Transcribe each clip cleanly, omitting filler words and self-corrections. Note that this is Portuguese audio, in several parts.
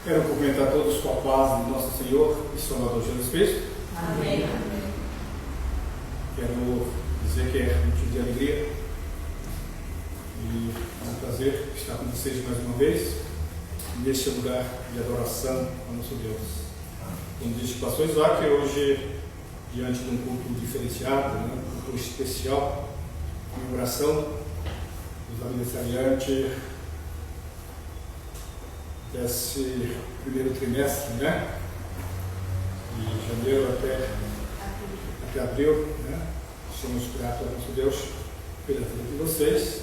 Quero cumprimentar todos com a paz de nosso Senhor e Salvador Jesus Cristo. Amém. Quero dizer que é um dia de alegria e é um prazer estar com vocês mais uma vez neste lugar de adoração ao nosso Deus. Como disse o pastor Isaac, hoje, diante de um culto diferenciado, um culto especial, comemoração dos aniversariantes desse primeiro trimestre, de janeiro até abril, Somos gratos ao nosso Deus pela vida de vocês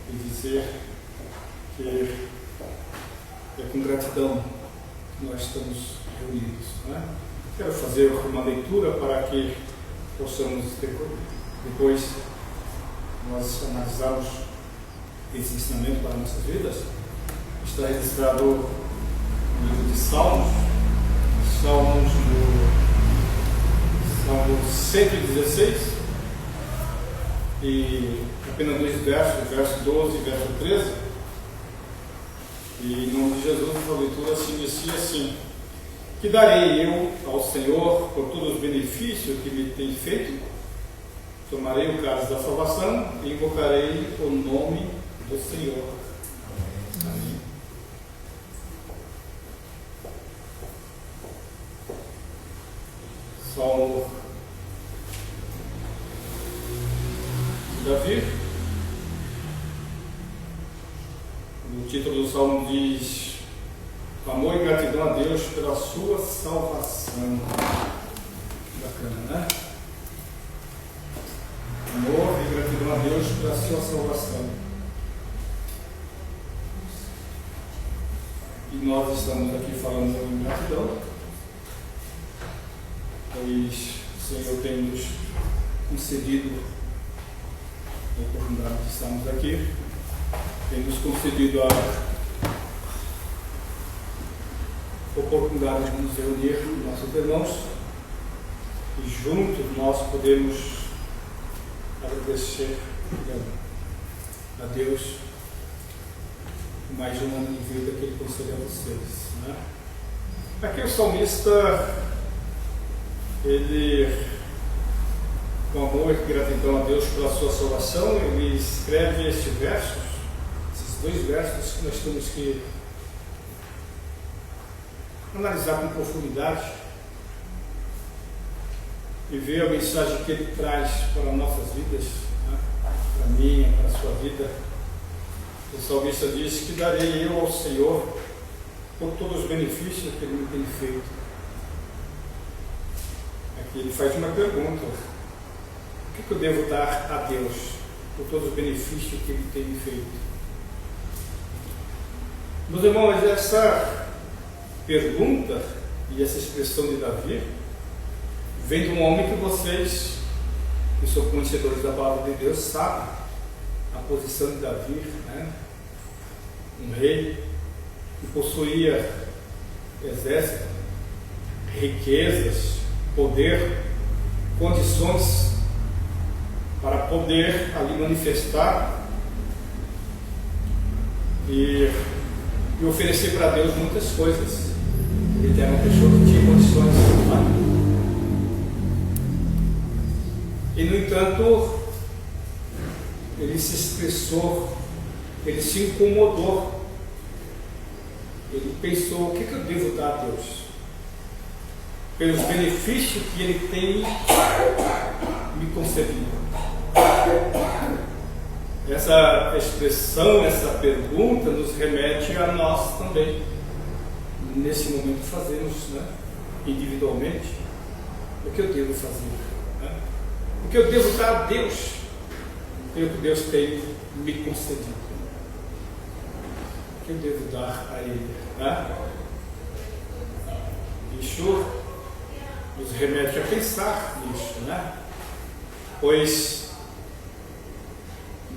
e dizer que é com gratidão que nós estamos reunidos, Quero fazer uma leitura para que possamos depois nós analisarmos esse ensinamento para nossas vidas. Está registrado no livro de Salmos no Salmo 116, e apenas dois versos, verso 12 e verso 13. E em nome de Jesus, a leitura se inicia assim: que darei eu ao Senhor por todos os benefícios que me tem feito? Tomarei o cálice da salvação e invocarei o nome do Senhor. Amém. Salmo de Davi. O título do salmo diz: amor e gratidão a Deus pela sua salvação. Bacana, Amor e gratidão a Deus pela sua salvação. E nós estamos aqui falando em gratidão, pois o Senhor tem nos concedido a oportunidade de estarmos aqui, tem nos concedido a oportunidade de nos reunir com nossos irmãos, e juntos nós podemos agradecer a Deus por mais um ano de vida que Ele concedeu a vocês. Aqui o salmista, ele, com amor e gratidão a Deus pela sua salvação, ele escreve esses dois versos que nós temos que analisar com profundidade e ver a mensagem que ele traz para nossas vidas, para mim, para a sua vida. O salmista diz que darei eu ao Senhor por todos os benefícios que Ele me tem feito. Aqui ele faz uma pergunta: o que eu devo dar a Deus por todos os benefícios que Ele tem me feito? Meus irmãos, essa pergunta e essa expressão de Davi vem de um homem que vocês, que são conhecedores da palavra de Deus, sabem a posição de Davi, Um rei que possuía exército, riquezas, poder, condições para poder ali manifestar e oferecer para Deus muitas coisas. Ele era uma pessoa que tinha condições, E no entanto ele se expressou, ele se incomodou, ele pensou: o que eu devo dar a Deus pelos benefícios que Ele tem me concedido? Essa expressão, essa pergunta nos remete a nós também, nesse momento, fazermos individualmente: o que eu devo fazer? O que eu devo dar a Deus pelo que Deus tem me concedido? O que eu devo dar a Ele? Isso nos remete a pensar nisso, Pois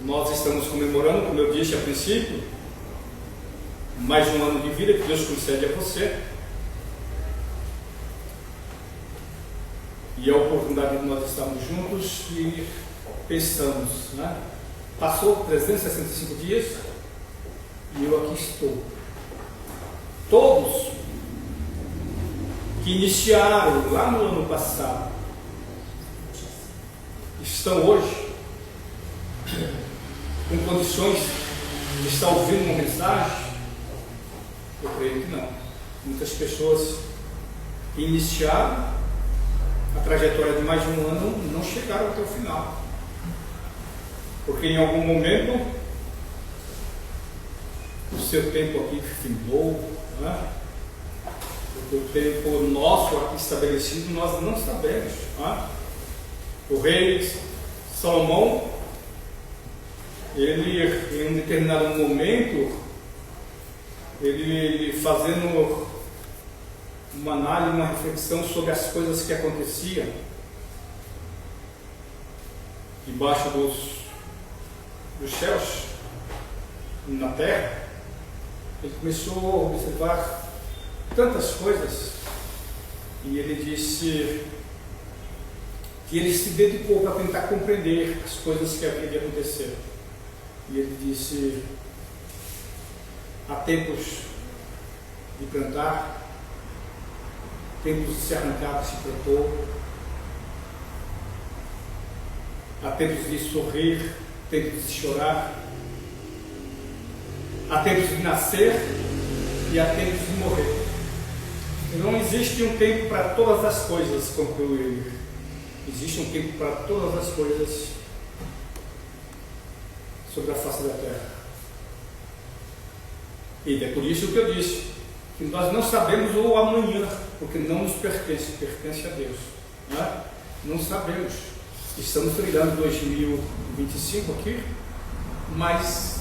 nós estamos comemorando, como eu disse a princípio, mais um ano de vida que Deus concede a você, e a oportunidade de nós estarmos juntos e pensamos, Passou 365 dias e eu aqui estou. todos que iniciaram lá no ano passado estão hoje com condições de estar ouvindo uma mensagem? Eu creio que não. Muitas pessoas que iniciaram a trajetória de mais de um ano não chegaram até o final, porque em algum momento o seu tempo aqui findou, né? O tempo nosso aqui estabelecido nós não sabemos, né? O rei Salomão, ele em um determinado momento, ele fazendo uma análise, uma reflexão sobre as coisas que aconteciam debaixo dos céus, na terra, ele começou a observar tantas coisas, e ele disse que ele se dedicou para tentar compreender as coisas que haviam de acontecer. E ele disse: há tempos de plantar, tempos de se arrancar, que se plantou, há tempos de sorrir, tempos de chorar, há tempos de nascer e há tempos de morrer. Não existe um tempo para todas as coisas, concluiu ele. Existe um tempo para todas as coisas sobre a face da terra. E é por isso que eu disse que nós não sabemos o amanhã, porque não nos pertence, pertence a Deus, né? Não sabemos. Estamos lidando 2025 aqui, mas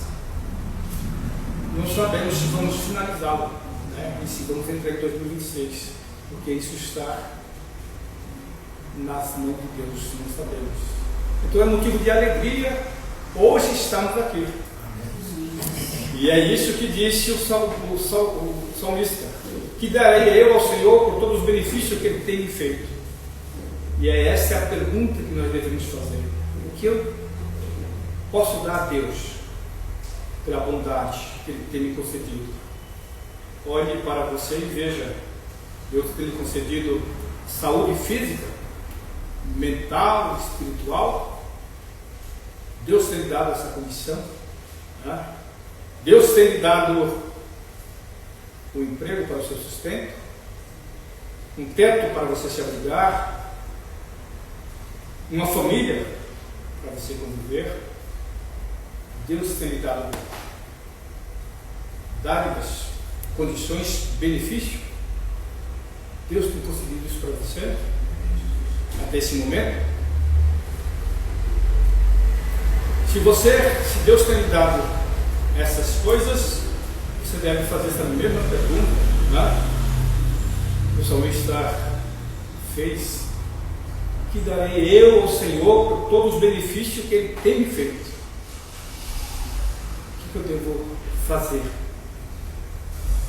não sabemos se vamos finalizá-lo, né? E se vamos entrar em 2026, porque isso está nas mãos de Deus, não sabemos. Então é motivo de alegria hoje estamos aqui. E é isso que disse o salmista: que darei eu ao Senhor por todos os benefícios que Ele tem me feito. E é essa a pergunta que nós devemos fazer: o que eu posso dar a Deus pela bondade que Ele tem me concedido? Olhe para você e veja: Deus tem lhe concedido saúde física, mental, espiritual. Deus tem lhe dado essa condição, né? Deus tem lhe dado o emprego para o seu sustento, um teto para você se abrigar, uma família para você conviver. Deus tem lhe dado dádivas, condições, benefício. Deus tem concedido isso para você até esse momento. Se Deus tem lhe dado essas coisas, você deve fazer essa mesma pergunta, né? O salmista fez: que darei eu ao Senhor por todos os benefícios que Ele tem me feito? O que eu devo fazer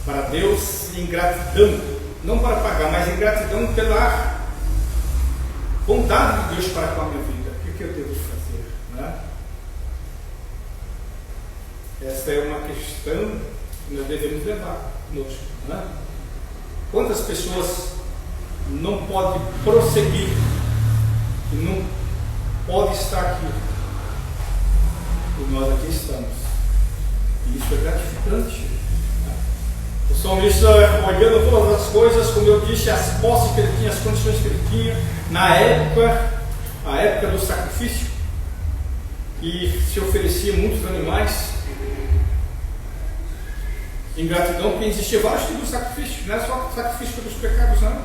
para Deus em gratidão? Não para pagar, mas em gratidão pela bondade de Deus para com a minha vida. O que eu devo fazer, né? Essa é uma questão que nós devemos levar conosco, né? Quantas pessoas não podem prosseguir, não podem estar aqui, e nós aqui estamos, e isso é gratificante, né? O salmista, olhando todas as coisas, como eu disse, as posses que ele tinha, as condições que ele tinha, na época, a época do sacrifício, e se oferecia muitos animais em gratidão, porque existia vários tipos de sacrifício, não é só sacrifício pelos pecados, não.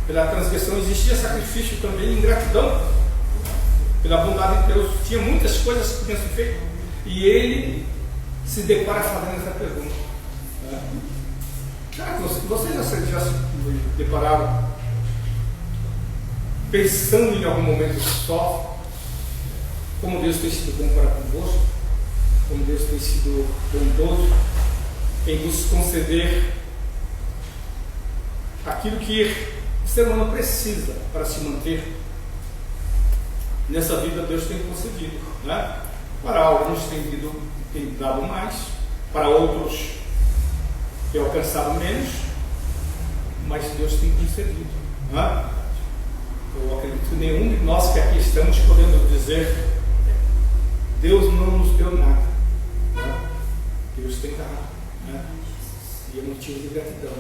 Pela transgressão existia sacrifício também em gratidão, pela bondade de Deus. Tinha muitas coisas que podiam ser feitas, e ele se depara fazendo essa pergunta, né? Será que vocês já se depararam pensando em algum momento só como Deus tem sido bom para convosco, como Deus tem sido bondoso em nos conceder aquilo que o ser humano precisa para se manter nessa vida? Deus tem concedido, né? Para alguns tem dado mais, para outros Eu alcançava menos, mas Deus tem concedido. Eu acredito que nenhum de nós que aqui estamos podemos dizer: Deus não nos deu nada. Deus tem dado. E é motivo de gratidão.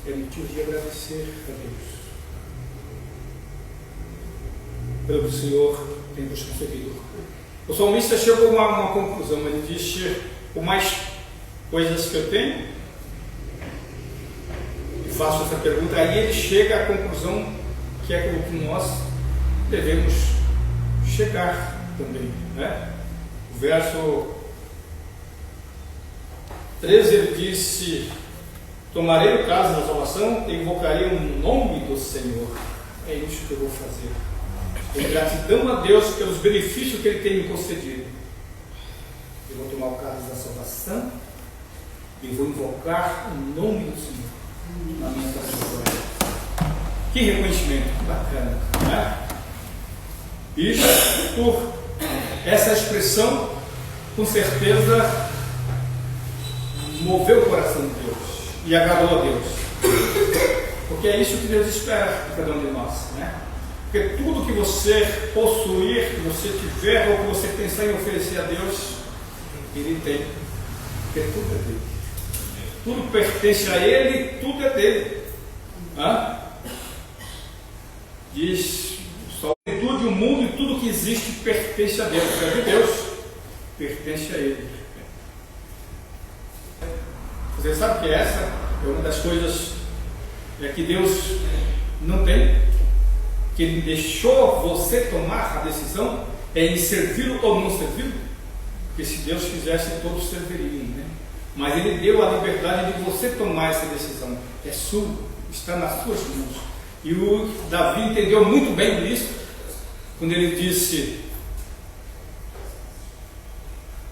É motivo de agradecer a Deus pelo que o Senhor tem nos concedido. O salmista chegou a uma conclusão. Ele disse: por mais coisas que eu tenho, e faço essa pergunta, aí ele chega à conclusão que é o que nós devemos chegar também. O verso 13 ele disse: tomarei o caso da salvação e invocarei o nome do Senhor. É isso que eu vou fazer. Em gratidão a Deus pelos benefícios que Ele tem me concedido. Eu vou tomar o caso da salvação e vou invocar o nome do Senhor na minha trajetória. Que reconhecimento, que bacana, não é? Isso, por essa expressão, com certeza moveu o coração de Deus e agradou a Deus, porque é isso que Deus espera de cada um de nós, né? Porque tudo que você possuir, que você tiver ou que você pensar em oferecer a Deus, Ele tem, porque tudo é dele, tudo pertence a Ele, tudo é dele. Diz: só tudo, o mundo e tudo que existe pertence a Deus, é de Deus, pertence a Ele. Você sabe que essa é uma das coisas que Deus não tem, que Ele deixou você tomar a decisão em servi-lo ou não servi-lo, porque se Deus quisesse todos serviriam, né? Mas Ele deu a liberdade de você tomar essa decisão, é sua, está nas suas mãos. E o Davi entendeu muito bem isso quando ele disse: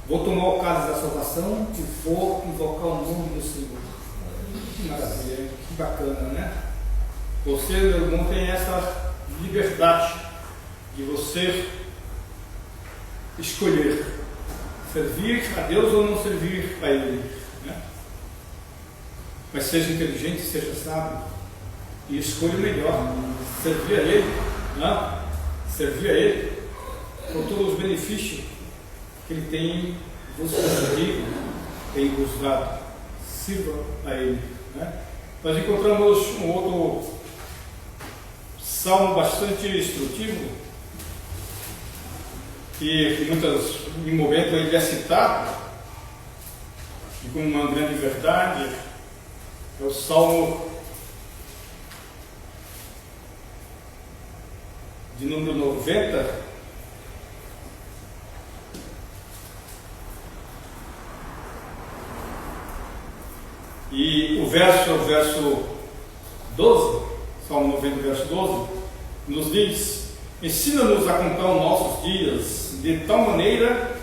vou tomar o caso da salvação e vou invocar o nome do Senhor. Que maravilha, que bacana, né? Você, meu irmão, tem essa liberdade de você escolher servir a Deus ou não servir a Ele, né? Mas seja inteligente, seja sábio e escolha o melhor, servir a Ele, né? Servir a Ele com todos os benefícios que Ele tem vos concedido, tem vos dado. Sirva a Ele, né? Nós encontramos um outro salmo bastante instrutivo, que em momento ele é citado e com uma grande verdade. É o Salmo de número 90, e o verso 12, Salmo 90, verso 12, nos diz: ensina-nos a contar os nossos dias de tal maneira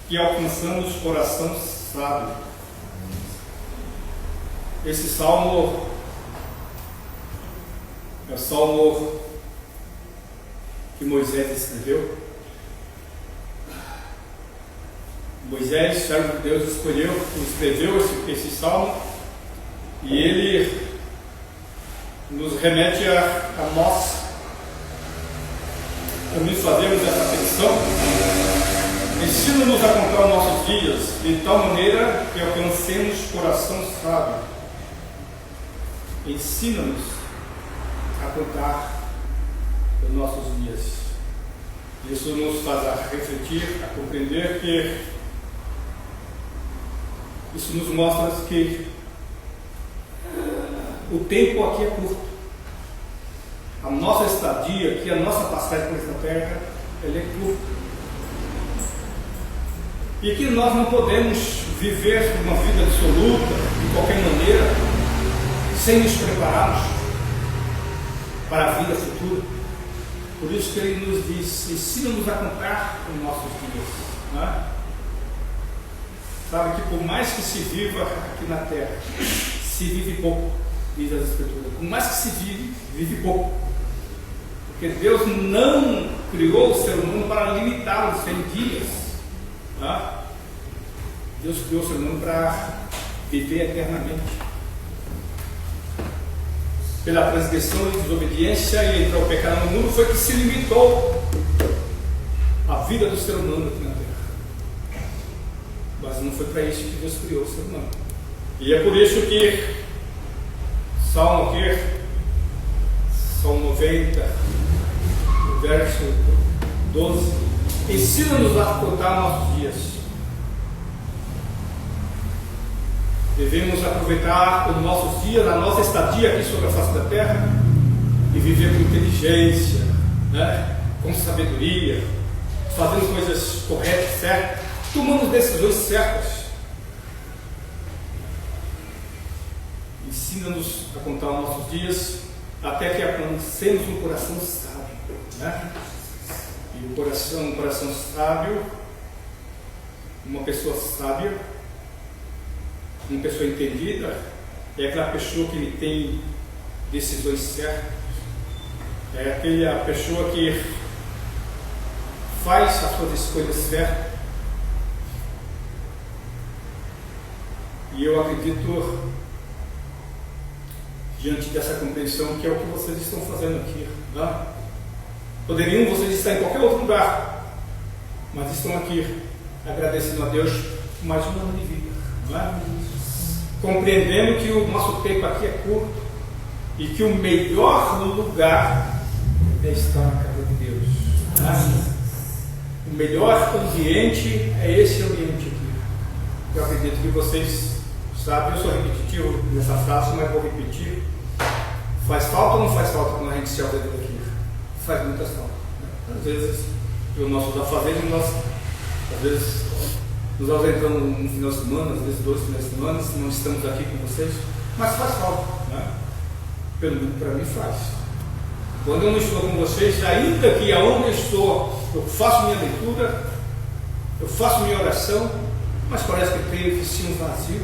que alcançamos coração sábio. Esse salmo é o salmo que Moisés escreveu. Moisés, servo de Deus, escreveu esse salmo, e ele nos remete a nós também fazermos essa petição. Ensina-nos a contar os nossos dias de tal maneira que alcancemos coração sábio. Ensina-nos a contar os nossos dias. Isso nos faz a refletir, a compreender que isso nos mostra que o tempo aqui é curto. A nossa estadia aqui, a nossa passagem por esta terra, ela é curta. E que nós não podemos viver uma vida absoluta, de qualquer maneira, sem nos prepararmos para a vida futura. Por isso que ele nos diz: ensina-nos a contar os nossos dias, não é? Sabe que por mais que se viva aqui na terra, se vive pouco, diz as Escrituras. Por mais que se vive pouco. Porque Deus não criou o ser humano para limitá-lo em dias. Tá? Deus criou o ser humano para viver eternamente. Pela transgressão e desobediência e entrou o pecado no mundo, foi que se limitou a vida do ser humano aqui na terra. Mas não foi para isso que Deus criou o ser humano. E é por isso que Salmo 90, verso 12, ensina-nos a contar nossos dias. Devemos aproveitar os nossos dias, a nossa estadia aqui sobre a face da terra e viver com inteligência, né? Com sabedoria, fazendo coisas corretas, certas, tomando decisões certas. Ensina-nos a contar os nossos dias até que alcancemos um coração sábio, né? E um coração sábio, uma pessoa sábia, uma pessoa entendida, é aquela pessoa que tem decisões certas, é aquela pessoa que faz as suas escolhas certas. E eu acredito, diante dessa compreensão, que é o que vocês estão fazendo aqui, né? Poderiam vocês estar em qualquer outro lugar, mas estão aqui agradecendo a Deus por mais um ano de vida, não é? Compreendendo que o nosso tempo aqui é curto e que o melhor lugar é estar na casa de Deus, né? O melhor ambiente é esse ambiente aqui. Eu acredito que vocês sabem, eu sou repetitivo nessa frase, mas vou repetir. Faz falta ou não faz falta quando a gente se ausenta daqui? Faz muita falta, né? Às vezes, pelos nossos afazeres, nós às vezes nos ausentamos um final de semana, às vezes 2 finais de semana, não estamos aqui com vocês, mas faz falta, né? Pelo menos para mim faz. Quando eu não estou com vocês, ainda que aonde eu estou, eu faço minha leitura, eu faço minha oração, mas parece que teve sim um vazio,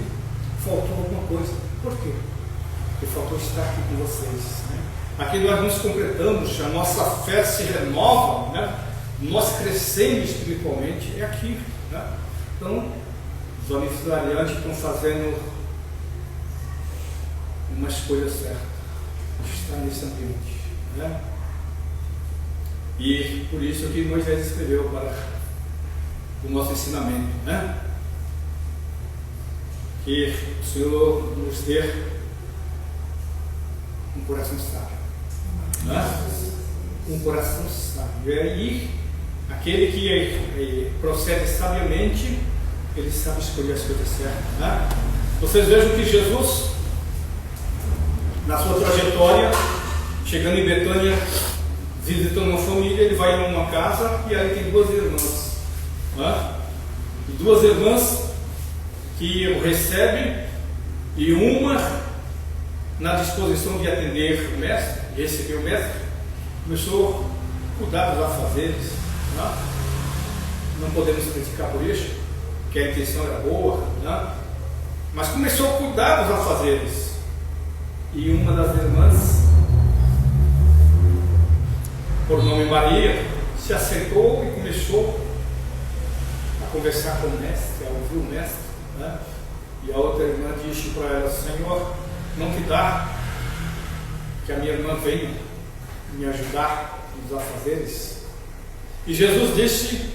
faltou alguma coisa. Por quê? Porque faltou estar aqui com vocês, né? Aqui nós nos completamos, a nossa fé se renova, né? Nós crescemos espiritualmente, é aqui, né? Então, os aniversariantes estão fazendo uma escolha certa, estar nesse ambiente, né? E por isso que Moisés escreveu para o nosso ensinamento, né? Que o Senhor nos dê um coração sábio, né? Um coração sábio. E aí, aquele que procede sabiamente, ele sabe escolher as coisas certas, né? Vocês vejam que Jesus, na sua trajetória, chegando em Betânia, visitando uma família, ele vai em uma casa e aí tem 2 irmãs, né? E 2 irmãs que o recebem, e uma, na disposição de atender o mestre, receber o mestre, começou a cuidar dos afazeres, né? Não podemos criticar por isso, porque a intenção era boa, né? Mas começou a cuidar dos afazeres, e uma das irmãs, por nome Maria, se assentou e começou a conversar com o mestre, a ouvir o mestre, né? E a outra irmã disse para ela: Senhor, não te dá que a minha irmã venha me ajudar nos afazeres? E Jesus disse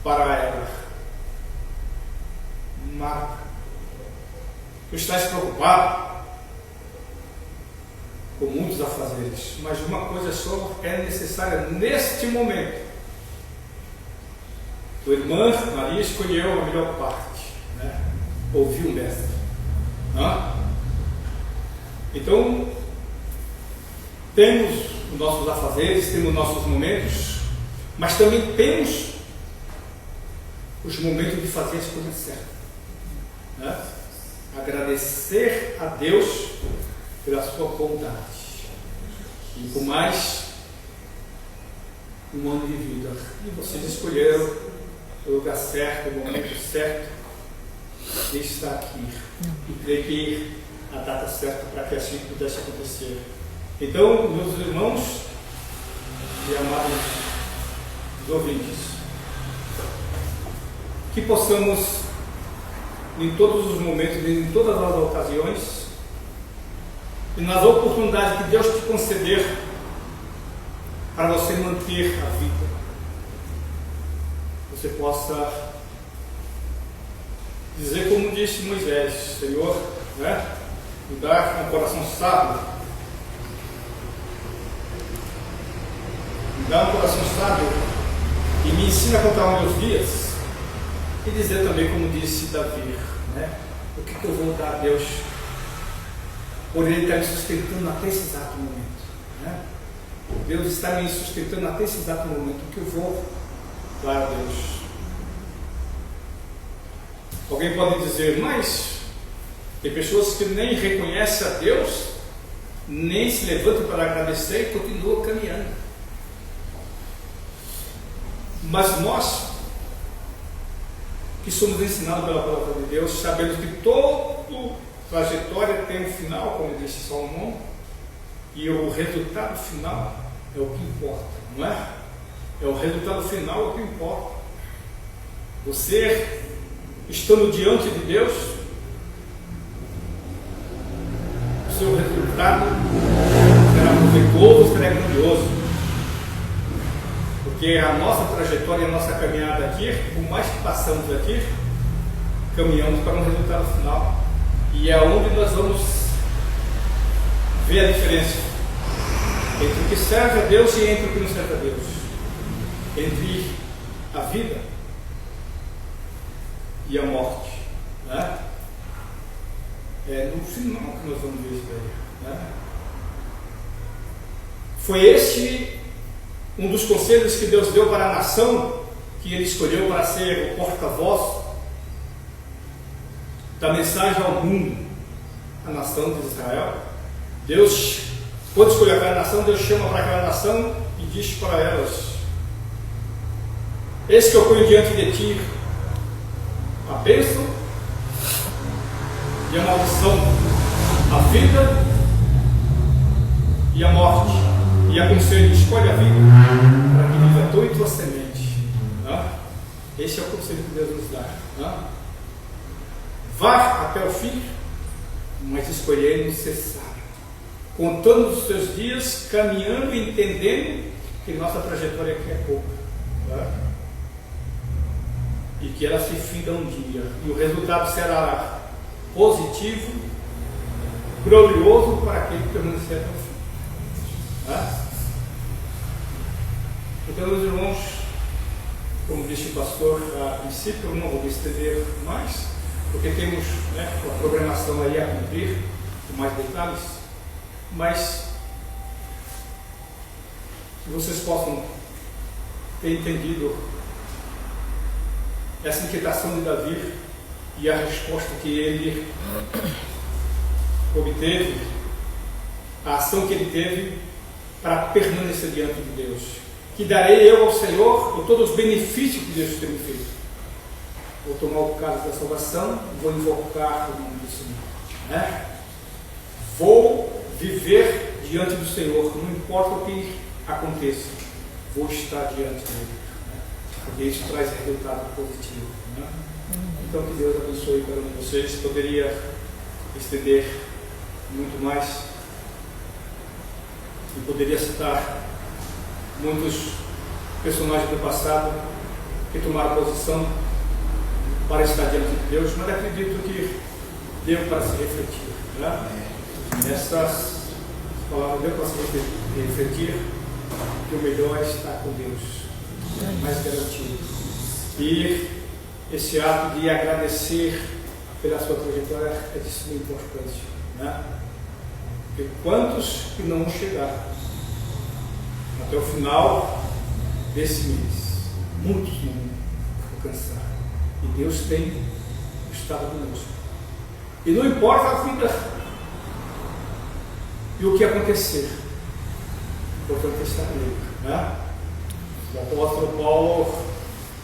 para ela: Marta, tu estás preocupado com muitos afazeres, mas uma coisa só é necessária neste momento. Tua irmã Maria escolheu a melhor parte, né? Ouviu o mestre, né? Então, temos os nossos afazeres, temos nossos momentos, mas também temos os momentos de fazer as coisas certas, né? Agradecer a Deus pela sua bondade, e por mais um ano de vida, e vocês escolheram o lugar certo, o momento certo de estar aqui, e creio que a data certa para que assim pudesse acontecer. Então, meus irmãos e amados ouvintes, que possamos em todos os momentos, em todas as ocasiões, e nas oportunidades que Deus te conceder para você manter a vida, você possa dizer como disse Moisés: Senhor, me dá um coração sábio, me dá um coração sábio e me ensina a contar os meus dias. E dizer também como disse Davi, o que eu vou dar a Deus por Ele estar me sustentando até esse exato momento, Deus está me sustentando até esse exato momento. O que eu vou dar a Deus? Alguém pode dizer, mas tem pessoas que nem reconhecem a Deus, nem se levantam para agradecer e continuam caminhando. Mas nós, que somos ensinados pela palavra de Deus, sabemos que toda trajetória tem um final, como disse Salomão, e o resultado final é o que importa, não é? É o resultado final é o que importa. Você, estando diante de Deus, o seu resultado será proveitoso, será grandioso. Porque a nossa trajetória, a nossa caminhada aqui, por mais que passamos aqui, caminhamos para um resultado final. E é onde nós vamos ver a diferença entre o que serve a Deus e entre o que não serve a Deus. Entre a vida e a morte. É no final que nós vamos ver isso daí. Foi este um dos conselhos que Deus deu para a nação que Ele escolheu para ser o porta-voz da mensagem ao mundo, a nação de Israel. Deus, quando escolheu aquela nação, Deus chama para aquela nação e diz para elas: eis que eu ponho diante de ti a bênção e a maldição, a vida e a morte, e aconselho: escolhe a vida para que viva tu e tua semente. Esse é o conselho que Deus nos dá. Vá até o fim, mas escolhendo ser sábio, contando os seus dias, caminhando e entendendo que nossa trajetória aqui é pouca, e que ela se finda um dia, e o resultado será positivo, glorioso para aquele que permanecer até o fim. Então, meus irmãos, como disse o pastor a princípio, eu não vou me estender mais, porque temos a programação aí a cumprir com mais detalhes, mas que vocês possam ter entendido essa inquietação de Davi e a resposta que ele obteve, a ação que ele teve para permanecer diante de Deus. Que darei eu ao Senhor por todos os benefícios que Deus tem me feito. Vou tomar o caso da salvação, vou invocar o nome do Senhor. Vou viver diante do Senhor, não importa o que aconteça, vou estar diante dele. Porque isso traz resultado positivo. Então, que Deus abençoe cada um de vocês. Poderia estender muito mais e poderia citar muitos personagens do passado que tomaram posição para estar diante de Deus, mas acredito que deu para se refletir. Nessas palavras deu para se refletir que o melhor é estar com Deus, mais garantido. E esse ato de agradecer pela sua trajetória é de suma importância. Porque quantos que não vão chegar até o final desse mês? Muitos não vão alcançar. E Deus tem estado conosco. E não importa a vida e o que acontecer, o importante é estar nele. O apóstolo Paulo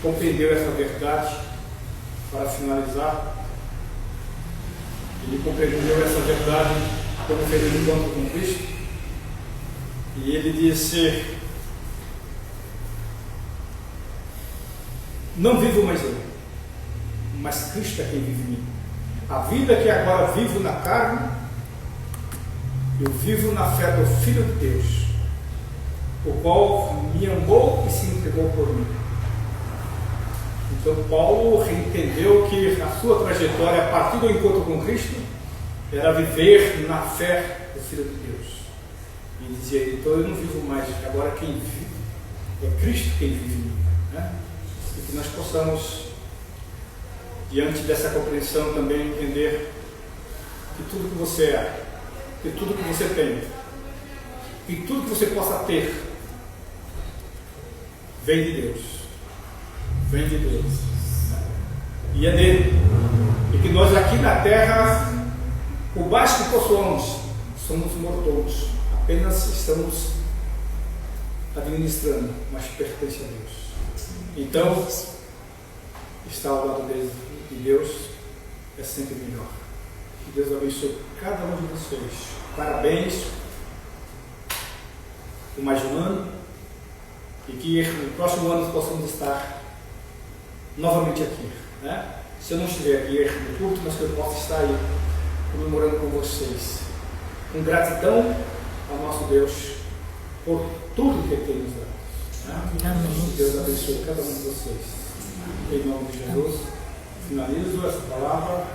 compreendeu essa verdade. Para finalizar, ele compreendeu essa verdade como fez o encontro com Cristo, e ele disse: não vivo mais eu, mas Cristo é quem vive em mim. A vida que agora vivo na carne, eu vivo na fé do Filho de Deus, o qual me amou e se entregou por mim. Então Paulo entendeu que a sua trajetória a partir do encontro com Cristo era viver na fé do Filho de Deus. E dizia, então eu não vivo mais, agora quem vive é Cristo quem vive em mim. Né? E que nós possamos, diante dessa compreensão, também entender que tudo que você é, que tudo que você tem, que tudo que você possa ter, vem de Deus. Vem de Deus. E é dele. E que nós aqui na terra, o baixo que possuamos, somos mordomos. Apenas estamos administrando, mas pertence a Deus. Então, estar ao lado de Deus é sempre melhor. Que Deus abençoe cada um de vocês. Parabéns por mais um ano. E que no próximo ano possamos estar novamente aqui. Né? Se eu não estiver aqui no culto, mas que eu possa estar aí comemorando com vocês. Com gratidão ao nosso Deus por tudo que Ele tem nos dado. Né? Amém. Deus abençoe cada um de vocês. Em nome de Jesus, finalizo essa palavra.